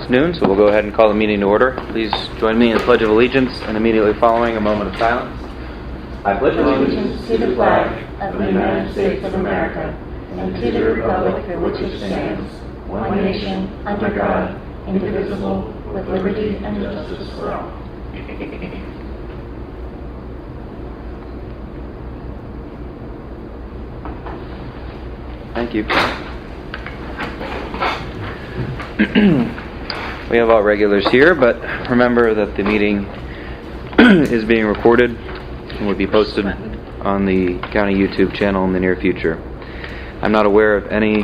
afternoon, so we'll go ahead and call the meeting to order. Please join me in the Pledge of Allegiance, and immediately following a moment of silence. I pledge allegiance to the flag of the United States of America and to the republic for which it stands, one nation, under God, indivisible, with liberty and justice for all. Thank you. We have all regulars here, but remember that the meeting is being recorded and will be posted on the county YouTube channel in the near future. I'm not aware of any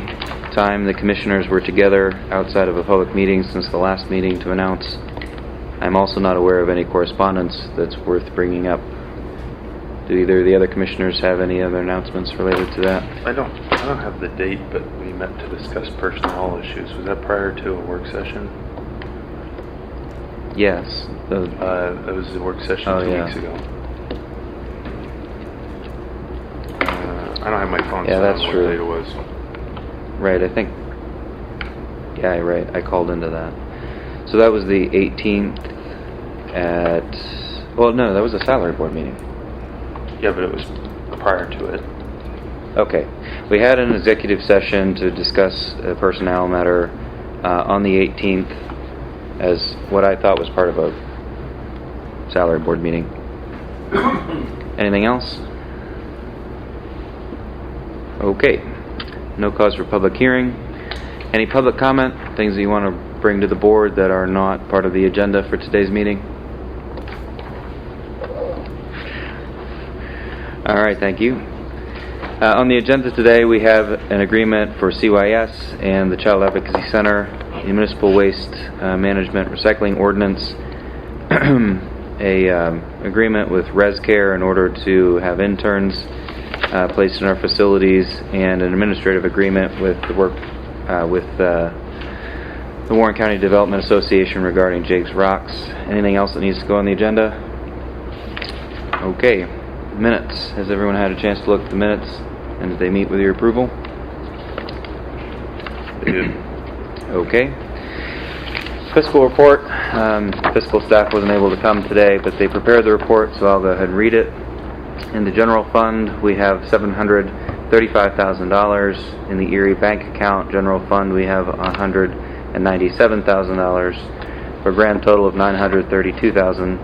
time the commissioners were together outside of a public meeting since the last meeting to announce. I'm also not aware of any correspondence that's worth bringing up. Do either of the other commissioners have any other announcements related to that? I don't have the date, but we met to discuss personnel issues. Was that prior to a work session? Yes. That was the work session 2 weeks ago. I don't have my phone. Yeah, that's true. What date it was. Right, I think. Yeah, right. I called into that. So that was the 18th at. Well, no, that was a salary board meeting. Yeah, but it was prior to it. Okay. We had an executive session to discuss a personnel matter on the 18th as what I thought was part of a salary board meeting. Anything else? Okay. No cause for public hearing. Any public comment? Things that you want to bring to the board that are not part of the agenda for today's meeting? All right, thank you. On the agenda today, we have an agreement for CYS and the Child Advocacy Center, the Municipal Waste Management Recycling Ordinance, a agreement with ResCare in order to have interns placed in our facilities, and an administrative agreement with the Warren County Development Association regarding Jake's Rocks. Anything else that needs to go on the agenda? Okay. Minutes. Has everyone had a chance to look at the minutes? And did they meet with your approval? They did. Okay. Fiscal report. Fiscal staff wasn't able to come today, but they prepared the report, so I'll go ahead and read it. In the general fund, we have $735,000. In the Erie bank account, general fund, we have $197,000 for a grand total of $932,000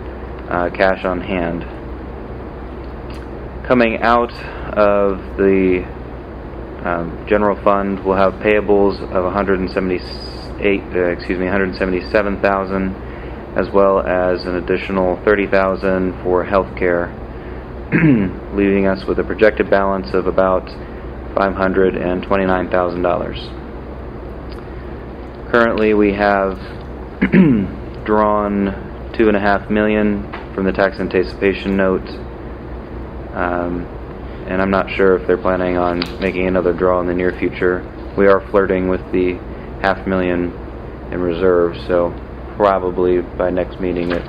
cash on hand. Coming out of the general fund, we'll have payables of $177,000, as well as an additional $30,000 for healthcare, leaving us with a projected balance of about $529,000. Currently, we have drawn $2.5 million from the tax anticipation note. And I'm not sure if they're planning on making another draw in the near future. We are flirting with the $500,000 in reserve, so probably by next meeting it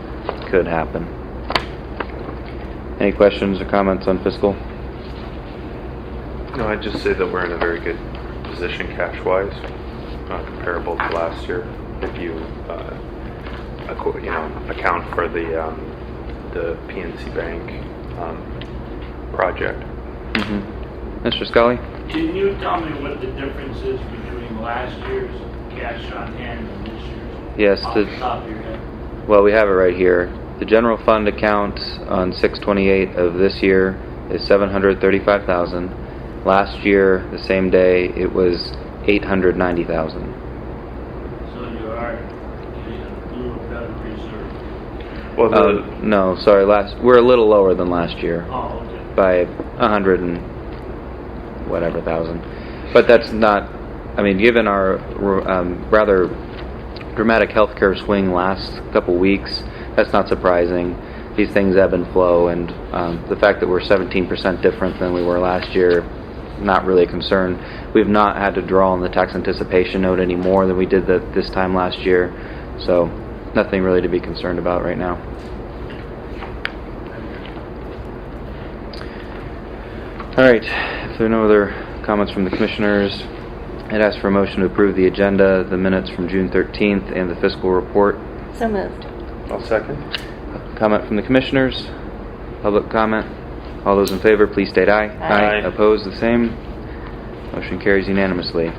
could happen. Any questions or comments on fiscal? No, I'd just say that we're in a very good position cash-wise, comparable to last year. If you, account for the PNC Bank project. Mm-hmm. Mr. Scully? Can you tell me what the difference is between last year's cash on hand and this year's? Yes. Off the top of your head. Well, we have it right here. The general fund account on 6/28 of this year is $735,000. Last year, the same day, it was $890,000. So you are getting a little better reserve. Well, no, sorry. We're a little lower than last year. Oh, okay. By 100 and whatever thousand. But that's not, given our rather dramatic healthcare swing last couple weeks, that's not surprising. These things ebb and flow, and the fact that we're 17% different than we were last year, not really a concern. We've not had to draw on the tax anticipation note any more than we did this time last year, so nothing really to be concerned about right now. All right, if there are no other comments from the commissioners, I'd ask for a motion to approve the agenda, the minutes from June 13th, and the fiscal report. So moved. I'll second. Comment from the commissioners? Public comment? All those in favor, please state aye. Aye. Opposed, the same. Motion carries unanimously.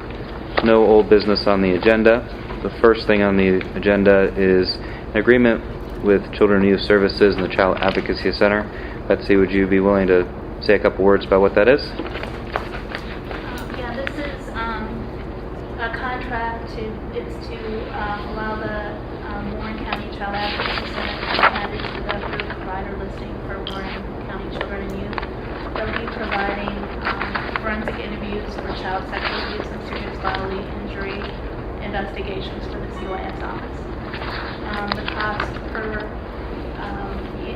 No old business on the agenda. The first thing on the agenda is an agreement with Children and Youth Services and the Child Advocacy Center. Betsy, would you be willing to say a couple words about what that is? Yeah, this is a contract it's to allow the Warren County Child Advocacy Center to be added to the approved provider listing for Warren County Children and Youth. They'll be providing forensic interviews for child sexual abuse and serious bodily injury investigations for the CYS office. The cost per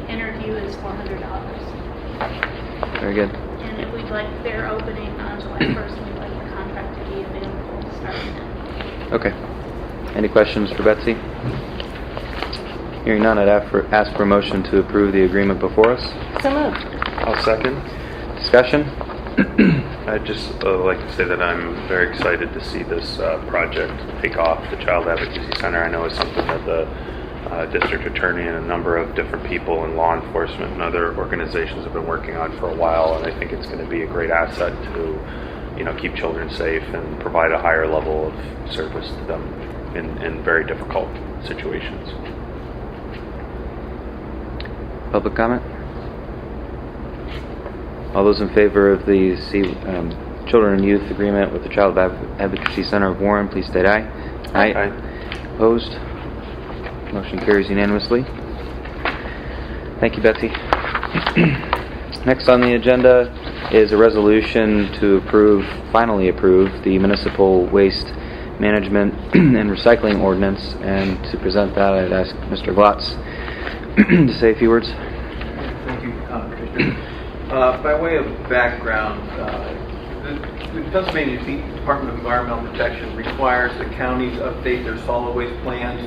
interview is $400. Very good. And if we'd like, they're opening on July 1st, we'd like the contract to be available starting then. Okay. Any questions for Betsy? Hearing none, I'd ask for a motion to approve the agreement before us. So moved. I'll second. Discussion? I'd just like to say that I'm very excited to see this project take off. The Child Advocacy Center, I know, is something that the district attorney and a number of different people in law enforcement and other organizations have been working on for a while, and I think it's going to be a great asset to, keep children safe and provide a higher level of service to them in very difficult situations. Public comment? All those in favor of the Children and Youth Agreement with the Child Advocacy Center of Warren, please state aye. Aye. Opposed? Motion carries unanimously. Thank you, Betsy. Next on the agenda is a resolution to finally approve the Municipal Waste Management and Recycling Ordinance, and to present that, I'd ask Mr. Glotz to say a few words. Thank you, Commissioner. By way of background, the Pennsylvania Department of Environmental Protection requires the counties update their solid waste plans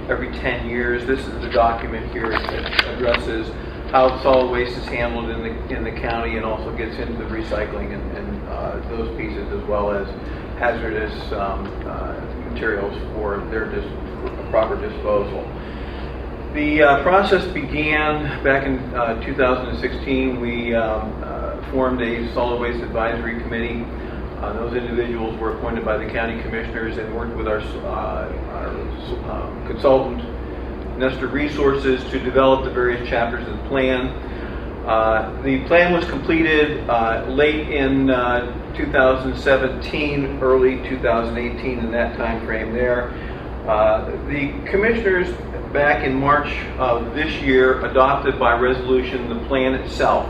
every 10 years. This is the document here that addresses how solid waste is handled in the county and also gets into the recycling and those pieces, as well as hazardous materials for their proper disposal. The process began back in 2016. We formed a solid waste advisory committee. Those individuals were appointed by the county commissioners and worked with our consultant, Nestor Resources, to develop the various chapters of the plan. The plan was completed late in 2017, early 2018, in that time frame there. The commissioners back in March of this year adopted by resolution the plan itself.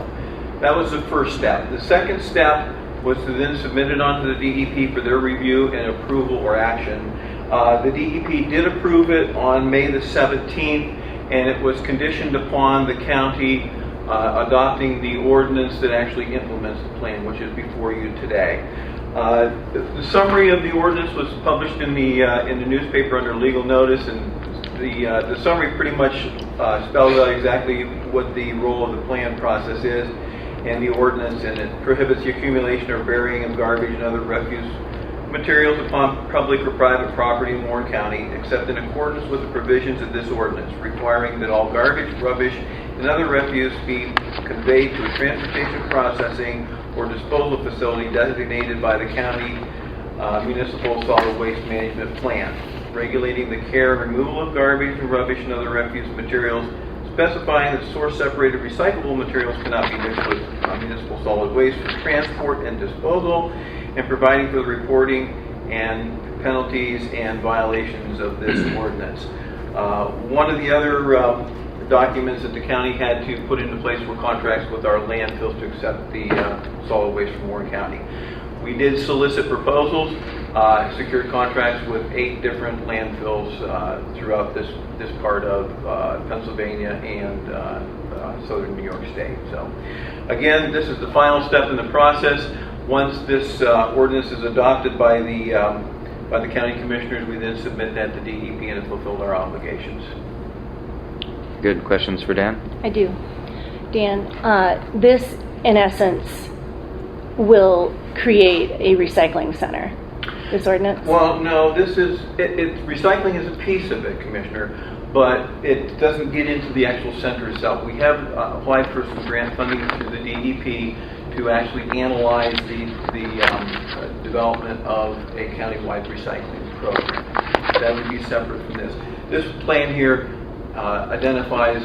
That was the first step. The second step was to then submit it onto the DEP for their review and approval or action. The DEP did approve it on May the 17th, and it was conditioned upon the county adopting the ordinance that actually implements the plan, which is before you today. The summary of the ordinance was published in the newspaper under legal notice, and the summary pretty much spells out exactly what the role of the plan process is and the ordinance, and it prohibits the accumulation or burying of garbage and other refuse materials upon public or private property in Warren County, except in accordance with the provisions of this ordinance, requiring that all garbage, rubbish, and other refuse be conveyed to a transportation processing or disposal facility designated by the county municipal solid waste management plan, regulating the care and removal of garbage and rubbish and other refuse materials, specifying that source-separated recyclable materials cannot be mixed with municipal solid waste for transport and disposal, and providing for the reporting and penalties and violations of this ordinance. One of the other documents that the county had to put into place were contracts with our landfills to accept the solid waste from Warren County. We did solicit proposals, secured contracts with 8 different landfills throughout this part of Pennsylvania and southern New York State. So again, this is the final step in the process. Once this ordinance is adopted by the county commissioners, we then submit that to DEP and it fulfills our obligations. Good. Questions for Dan? I do. Dan, this, in essence, will create a recycling center. this ordinance? Well, no, this is, recycling is a piece of it, Commissioner, but it doesn't get into the actual center itself. We have applied for some grant funding through the DEP to actually analyze the development of a countywide recycling program. That would be separate from this. This plan here identifies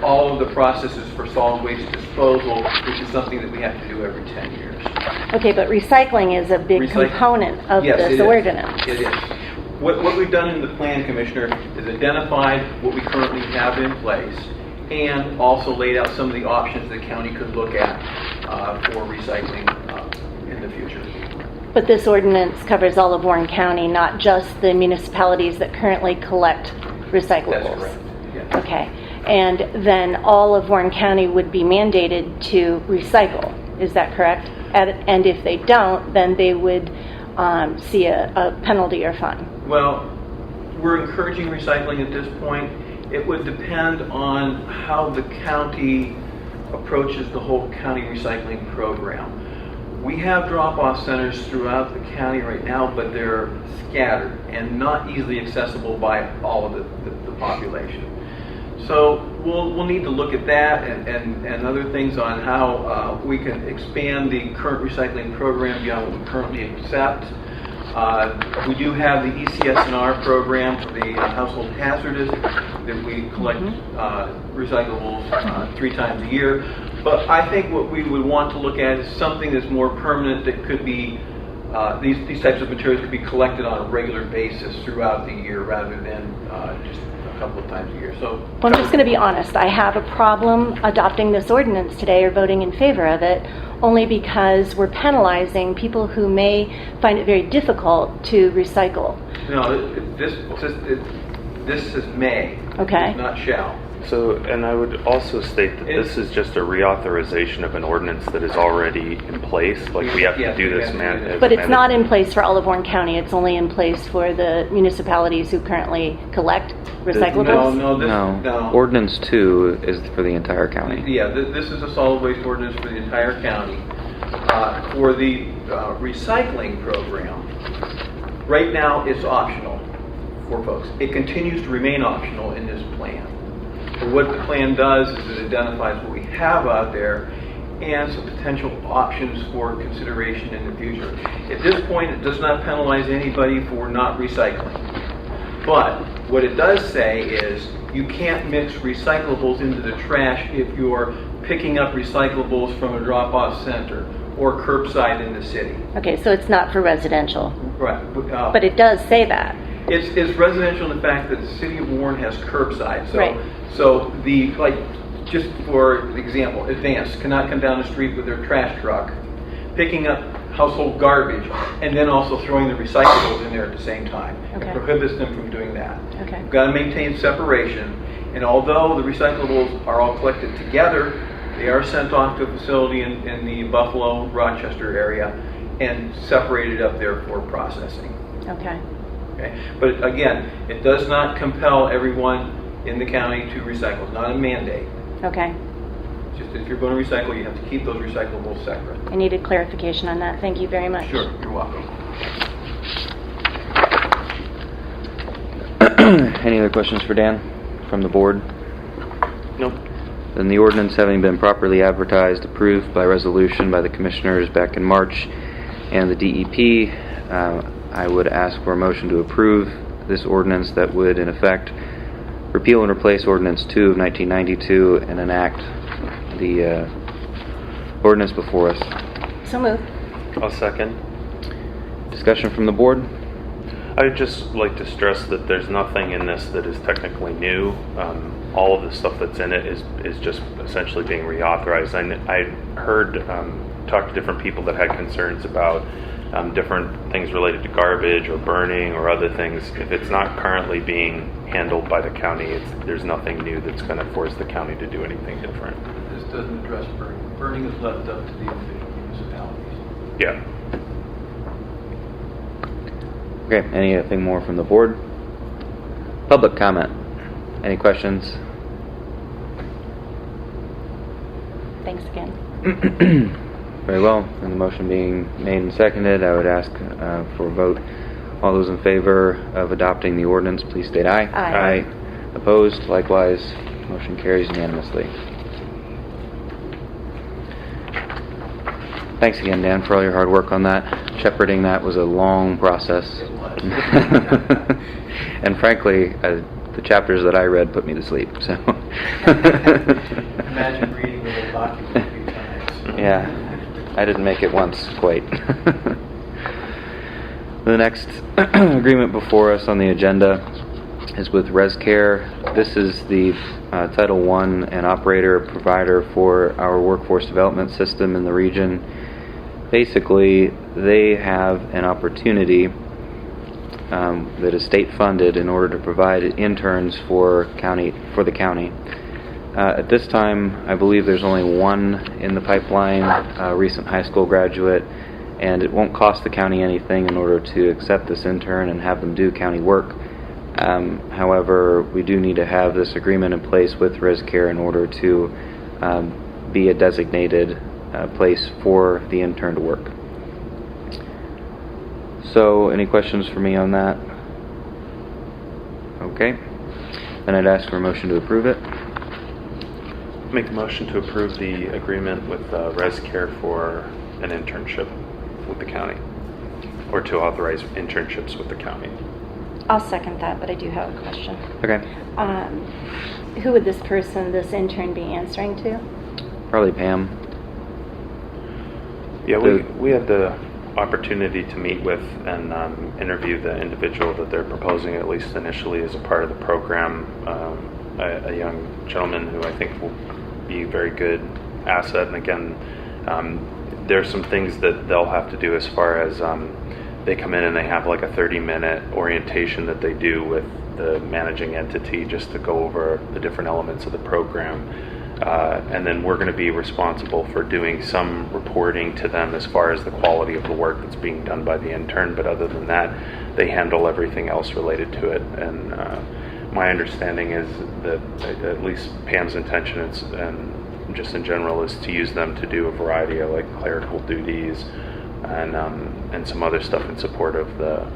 all of the processes for solid waste disposal, which is something that we have to do every 10 years. Okay, but recycling is a big component of Yes, this it is. ordinance. It is. What we've done in the plan, Commissioner, is identified what we currently have in place and also laid out some of the options the county could look at for recycling in the future. But this ordinance covers all of Warren County, not just the municipalities that currently collect recyclables. That's correct. Yeah. Okay, and then all of Warren County would be mandated to recycle, is that correct? And if they don't, then they would see a penalty or fine. Well, we're encouraging recycling at this point. It would depend on how the county approaches the whole county recycling program. We have drop-off centers throughout the county right now, but they're scattered and not easily accessible by all of the population. So we'll need to look at that and other things on how we can expand the current recycling program beyond what we currently accept. We do have the ECS&R program for the household hazardous that we collect recyclables 3 times a year. But I think what we would want to look at is something that's more permanent that could be, these types of materials could be collected on a regular basis throughout the year rather than just a couple of times a year. So Well, I'm just going to be honest. I have a problem adopting this ordinance today or voting in favor of it, only because we're penalizing people who may find it very difficult to recycle. no, this is may, Okay. not shall. So, and I would also state that this is just a reauthorization of an ordinance that is already in place. Like, we have to Yes, do we this, have to man. do this. But it's not in place for all of Warren County. It's only in place for the municipalities who currently collect recyclables? No. Ordinance 2 is for the entire county. Yeah, this is a solid waste ordinance for the entire county. For the recycling program, right now it's optional for folks. It continues to remain optional in this plan. But what the plan does is it identifies what we have out there and some potential options for consideration in the future. At this point, it does not penalize anybody for not recycling. But what it does say is you can't mix recyclables into the trash if you're picking up recyclables from a drop-off center or curbside in the city. Okay, so it's not for residential, Right. but it does say that. It's residential in the fact that the city of Warren has curbside. So, Right. so just for example, Advance cannot come down the street with their trash truck, picking up household garbage, and then also throwing the recyclables in there at the same time. Okay. It prohibits them from doing that. Okay. You've got to maintain separation, and although the recyclables are all collected together, they are sent off to a facility in the Buffalo, Rochester area and separated up there for processing. Okay. Okay? But again, it does not compel everyone in the county to recycle. It's not a mandate. Okay. Just if you're going to recycle, you have to keep those recyclables separate. I needed clarification on that. Thank you very much. Sure, you're welcome. Any other questions for Dan from the board? Nope. Then the ordinance having been properly advertised, approved by resolution by the commissioners back in March and the DEP, I would ask for a motion to approve this ordinance that would, in effect, repeal and replace Ordinance 2 of 1992 and enact the ordinance before us. So moved. I'll second. Discussion from the board? I would just like to stress that there's nothing in this that is technically new. All of the stuff that's in it is just essentially being reauthorized. I heard, talked to different people that had concerns about different things related to garbage or burning or other things. If it's not currently being handled by the county, there's nothing new that's going to force the county to do anything different. This doesn't address burning. Burning is left up to the individual municipalities. Yeah. Okay, anything more from the board? Public comment? Any questions? Thanks again. Very well. And the motion being made and seconded, I would ask for a vote. All those in favor of adopting the ordinance, please state aye. Aye. Opposed? Likewise. Motion carries unanimously. Thanks again, Dan, for all your hard work on that. Shepherding that was a long process. It was. And frankly, the chapters that I read put me to sleep. So. Imagine reading the whole document a few times. Yeah, I didn't make it once quite. The next agreement before us on the agenda is with ResCare. This is the Title I and operator provider for our workforce development system in the region. Basically, they have an opportunity that is state funded in order to provide interns for the county. At this time, I believe there's only one in the pipeline, a recent high school graduate, and it won't cost the county anything in order to accept this intern and have them do county work. However, we do need to have this agreement in place with ResCare in order to be a designated place for the intern to work. So, any questions for me on that? Okay. Then I'd ask for a motion to approve it. Make a motion to approve the agreement with ResCare for an internship with the county, or to authorize internships with the county. I'll second that, but I do have a question. Okay. Who would this intern be answering to? Probably Pam. Yeah, we had the opportunity to meet with and interview the individual that they're proposing, at least initially, as a part of the program. A young gentleman who I think will be a very good asset. And again, there's some things that they'll have to do as far as they come in and they have like a 30-minute orientation that they do with the managing entity just to go over the different elements of the program. And then we're going to be responsible for doing some reporting to them as far as the quality of the work that's being done by the intern. But other than that, they handle everything else related to it. And my understanding is that at least Pam's intention is, and just in general, is to use them to do a variety of like clerical duties and some other stuff in support of the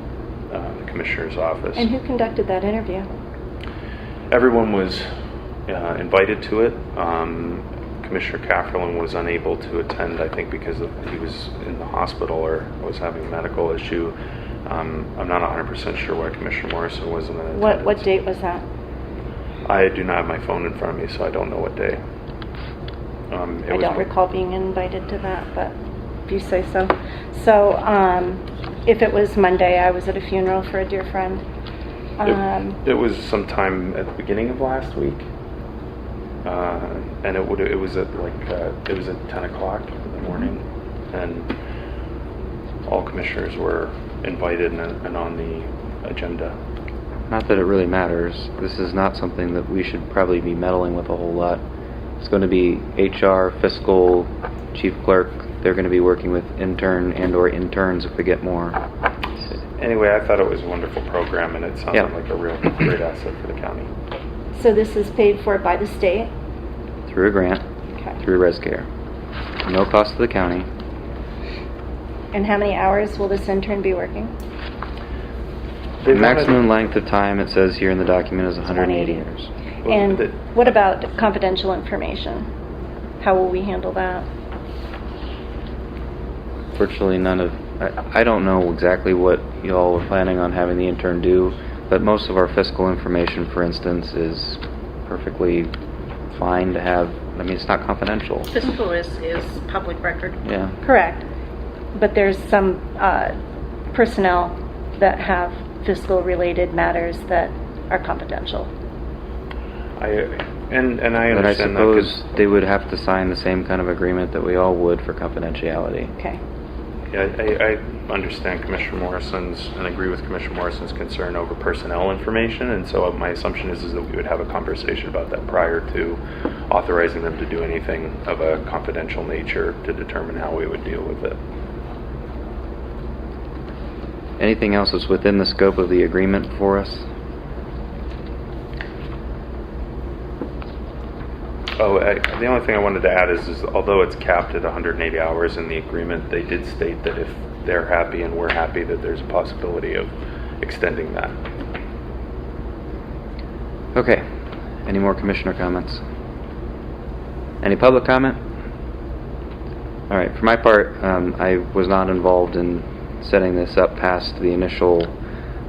commissioner's office. And who conducted that interview? Everyone was invited to it. Commissioner Cafferlin was unable to attend, I think, because he was in the hospital or was having a medical issue. I'm not 100% sure why Commissioner Morrison wasn't in attendance. What date was that? I do not have my phone in front of me, so I don't know what day. I don't recall being invited to that, but if you say so. So, if it was Monday, I was at a funeral for a dear friend. It was sometime at the beginning of last week, and it was at it was at 10 o'clock in the morning, and all commissioners were invited and on the agenda. Not that it really matters. This is not something that we should probably be meddling with a whole lot. It's going to be HR, fiscal, chief clerk. They're going to be working with intern and or interns if we get more. Anyway, I thought it was a wonderful program, and it sounded like a real great asset for the county. So this is paid for by the state? Through a grant, through ResCare. No cost to the county. And how many hours will this intern be working? The maximum length of time, it says here in the document, is 180 hours. And what about confidential information? How will we handle that? Virtually none of... I don't know exactly what y'all are planning on having the intern do, but most of our fiscal information, for instance, is perfectly fine to have. I mean, it's not confidential. Fiscal is public record. Yeah. Correct. But there's some personnel that have fiscal-related matters that are confidential. I understand But I that suppose they would have to sign the same kind of agreement that we all would for confidentiality. Okay. I understand Commissioner Morrison's and agree with Commissioner Morrison's concern over personnel information, and so my assumption is that we would have a conversation about that prior to authorizing them to do anything of a confidential nature to determine how we would deal with it. Anything else that's within the scope of the agreement for us? The only thing I wanted to add is although it's capped at 180 hours in the agreement, they did state that if they're happy and we're happy, that there's a possibility of extending that. Okay. Any more commissioner comments? Any public comment? All right. For my part, I was not involved in setting this up past the initial.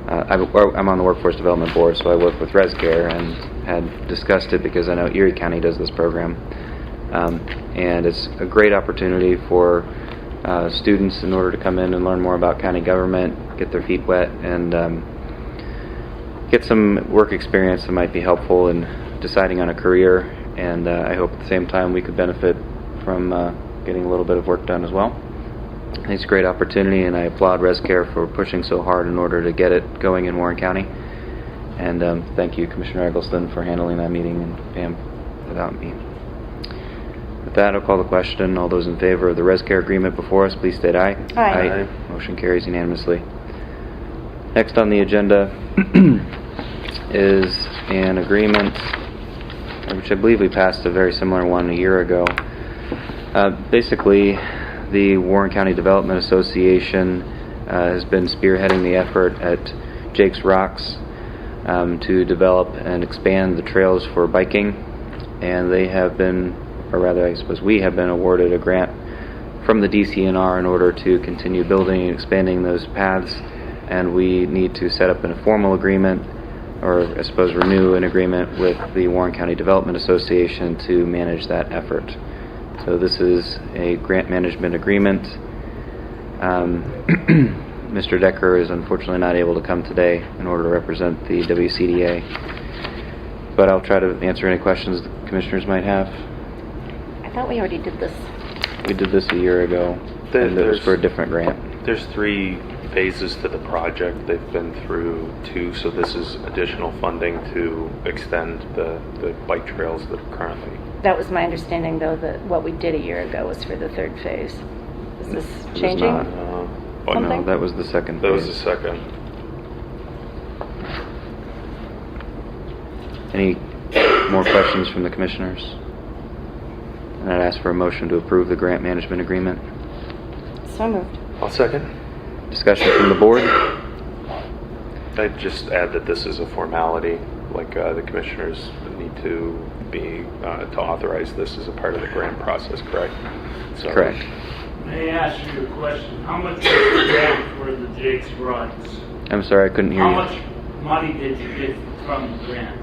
I'm on the Workforce Development Board, so I work with ResCare and had discussed it because I know Erie County does this program. And it's a great opportunity for students in order to come in and learn more about county government, get their feet wet, and get some work experience that might be helpful in deciding on a career. And I hope at the same time we could benefit from getting a little bit of work done as well. I think it's a great opportunity, and I applaud ResCare for pushing so hard in order to get it going in Warren County. And thank you, Commissioner Eggleston, for handling that meeting, and Pam without me. With that, I'll call the question. All those in favor of the ResCare agreement before us, please state aye. Aye. Motion carries unanimously. Next on the agenda is an agreement, which I believe we passed a very similar one a year ago. Basically, the Warren County Development Association has been spearheading the effort at Jake's Rocks to develop and expand the trails for biking, and they have been, or rather I suppose we have been awarded a grant from the DCNR in order to continue building and expanding those paths, and we need to set up an informal agreement, or I suppose renew an agreement with the Warren County Development Association to manage that effort. So this is a grant management agreement. Mr. Decker is unfortunately not able to come today in order to represent the WCDA, but I'll try to answer any questions the commissioners might have. I thought we already did this. We did this a year ago, and it was for a different grant. There's 3 phases to the project. They've been through 2, so this is additional funding to extend the bike trails that are currently. That was my understanding, though, that what we did a year ago was for the 3rd phase. Is this It was changing? not. Oh, no, Something? that was the second That was phase. the second. Any more questions from the commissioners? And I'd ask for a motion to approve the grant management agreement. So moved. I'll second. Discussion from the board? I'd just add that this is a formality, like the commissioners need to be, to authorize this as a part of the grant process, correct? So, Correct. May I ask you a question? How much was the grant for the Jake's Rocks? I'm sorry, I couldn't hear How you. much money did you get from the grant?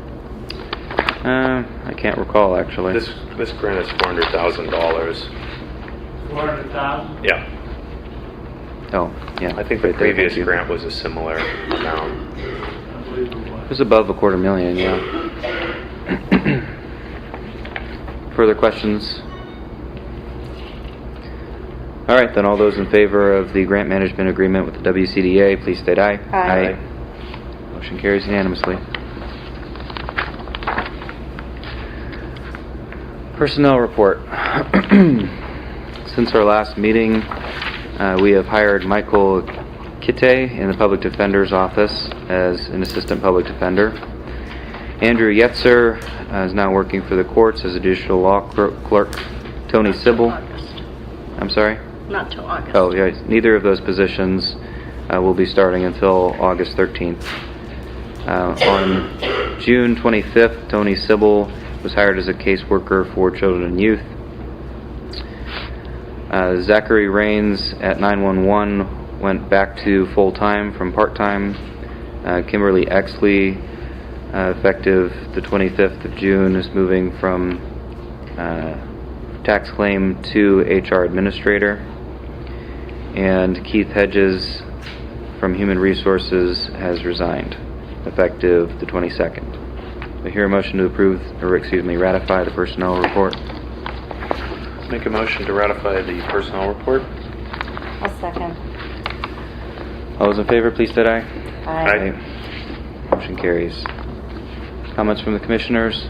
I can't recall, actually. This grant is $400,000. 400,000? Yeah. Oh, yeah. I think the right there, previous thank you. grant was a similar amount. I believe it It was. was above $250,000, yeah. Further questions? All right, then all those in favor of the grant management agreement with the WCDA, please state aye. Aye. Motion carries unanimously. Personnel report. Since our last meeting, we have hired Michael Kitte in the Public Defender's Office as an Assistant Public Defender. Andrew Yetzer is now working for the courts as a Judicial Law Clerk. Tony Sybil. August. I'm sorry? Not till August. Oh, yeah. Neither of those positions will be starting until August 13th. On June 25th, Tony Sybil was hired as a caseworker for children and youth. Zachary Rains at 911 went back to full-time from part-time. Kimberly Exley, effective the 25th of June, is moving from tax claim to HR administrator. And Keith Hedges from Human Resources has resigned, effective the 22nd. I hear a motion to approve, or excuse me, ratify the personnel report. Make a motion to ratify the personnel report. I'll second. All those in favor, please state aye. Aye. Motion carries. Comments from the commissioners?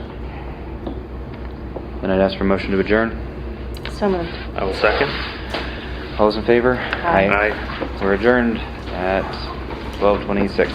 Then I'd ask for a motion to adjourn. So moved. I will second. All those in favor? Aye. Aye. We're adjourned at 12:26.